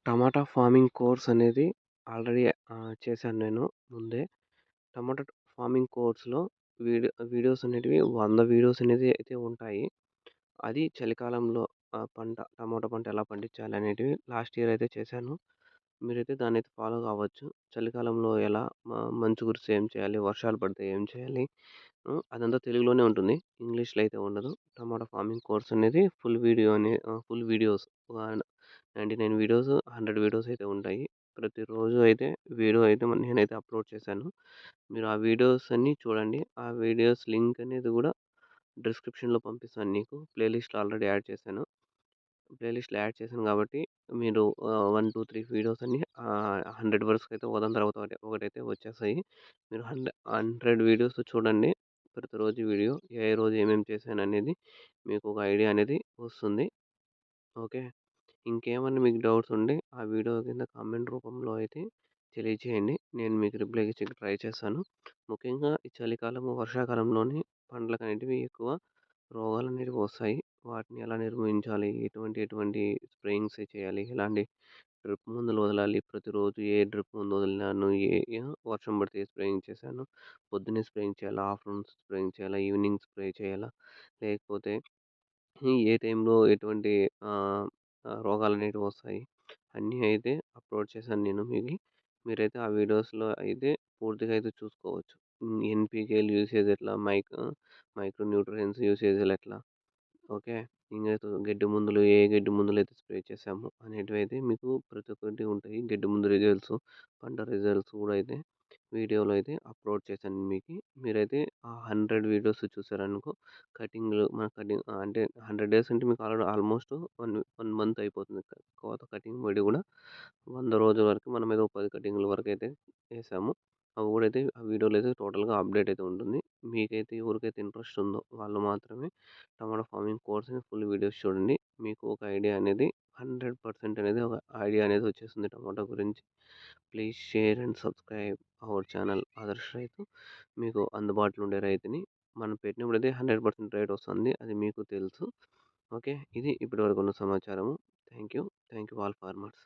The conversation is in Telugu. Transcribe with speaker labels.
Speaker 1: టమాటా ఫార్మింగ్ కోర్స్ అనేది ఆల్రెడీ చేశాను నేను ముందే. టమాటా ఫార్మింగ్ కోర్స్‌లో వీడియోస్ అనేటివి 100 వీడియోస్ అనేది అయితే ఉంటాయి. అది చలికాలంలో టమాటా పంట ఎలా పండించాలి అనేటివి లాస్ట్ ఇయర్ అయితే చేశాను. మీరైతే దాన్నైతే ఫాలో కావచ్చు. చలికాలంలో ఎలా మంచు కురిస్తే ఏం చేయాలి? వర్షాలు పడితే ఏం చేయాలి? అదంతా తెలుగులోనే ఉంటుంది. ఇంగ్లీష్‌లో అయితే ఉండదు. టమాటా ఫార్మింగ్ కోర్స్ అనేది ఫుల్ వీడియోస్ 99 వీడియోస్, 100 వీడియోస్ అయితే ఉంటాయి. ప్రతిరోజు అయితే వీడియో అయితే నేనైతే అప్‌లోడ్ చేశాను. మీరు ఆ వీడియోస్ అన్నీ చూడండి. ఆ వీడియోస్ లింక్ అనేది గూడా డిస్క్రిప్షన్‌లో పంపిస్తాను నీకు. ప్లేలిస్ట్‌లో ఆల్రెడీ యాడ్ చేశాను కాబట్టి మీరు 1, 2, 3 వీడియోస్ అన్నీ 100 వరకైతే ఒకదాని తర్వాత ఒకటైతే వచ్చేస్తాయి. మీరు 100 వీడియోస్ చూడండి. ప్రతిరోజు వీడియో ఏ రోజు ఏమేమి చేశాననేది మీకు ఒక ఐడియా అనేది వస్తుంది. ఓకే. ఇంకేమన్నా మీకు డౌట్స్ ఉంటే ఆ వీడియో కింద కామెంట్ రూపంలో అయితే తెలియచేయండి. నేను మీకు రిప్లై ఇచ్చేకి ట్రై చేస్తాను. ముఖ్యంగా ఈ చలికాలము, వర్షాకాలంలోనే పంటలకనేటివి ఎక్కువ రోగాలనేటివి వస్తాయి. వాటిని ఎలా నిర్మూలించాలి? ఎటువంటి స్ప్రేయింగ్స్ చేయాలి? ఎలాంటి డ్రిప్ మందులు వదలాలి? ప్రతిరోజు ఏ డ్రిప్ మందు వదిలినాను? ఏ ఏ వర్షం పడితే ఏ స్ప్రేయింగ్ చేశాను? పొద్దున్నే స్ప్రేయింగ్ చేయాలా? ఆఫ్టర్‌నూన్ స్ప్రేయింగ్ చేయాలా? ఈవినింగ్ స్ప్రే చేయాలా? లేకపోతే ఏ టైంలో ఎటువంటి ఆహ్, రోగాలనేటివి వస్తాయి. అన్నీ అయితే అప్‌లోడ్ చేశాను నేను మీరైతే ఆ వీడియోస్‌లో అయితే పూర్తిగా అయితే చూసుకోవచ్చు. ఎన్‌పీకేలు యూసేజ్ ఎట్లా? మైక్రో న్యూట్రియన్స్ యూసేజ్‌లు ఎట్లా? ఓకే. ఇంగైతే గడ్డి మందులైతే స్ప్రే చేశాము అనేటివైతే మీకు ప్రతి ఒక్కటి ఉంటాయి. గడ్డి మందు రిజల్ట్స్, పంట రిజల్ట్స్ కూడా అయితే వీడియోలో అయితే అప్‌లోడ్ చేశాను మీరైతే ఆ 100 వీడియోస్ చూసారనుకో అంటే 100 డేస్ అంటే మీకు ఆల్మోస్ట్ 1 మంత్ అయిపోతుంది. కటింగ్ బడి కూడా 100 రోజుల వరకు మనమేదో 10 కటింగ్‌ల వరకైతే ఏసాము. అవి కూడా అయితే ఆ వీడియోలో అయితే టోటల్‌గా అప్డేట్ అయితే ఉంటుంది. మీకైతే ఎవరికైతే ఇంట్రెస్ట్ ఉందో వాళ్ళు మాత్రమే టమాటా ఫార్మింగ్ కోర్స్‌ని ఫుల్ వీడియోస్ చూడండి. మీకు ఒక ఐడియా అనేది 100% అనేది ఒక ఐడియా అనేది వచ్చేస్తుంది టమాటా గురించి. Please share and subscribe our channel Adarsh రైతు. మీకు అందుబాటులో ఉండే రైతుని. మనం పెట్టినప్పుడైతే 100% రేట్ వస్తుంది. అది మీకు తెలుసు. ఓకే. ఇది ఇప్పటివరకు ఉన్న సమాచారము. Thank you. Thank you all farmers.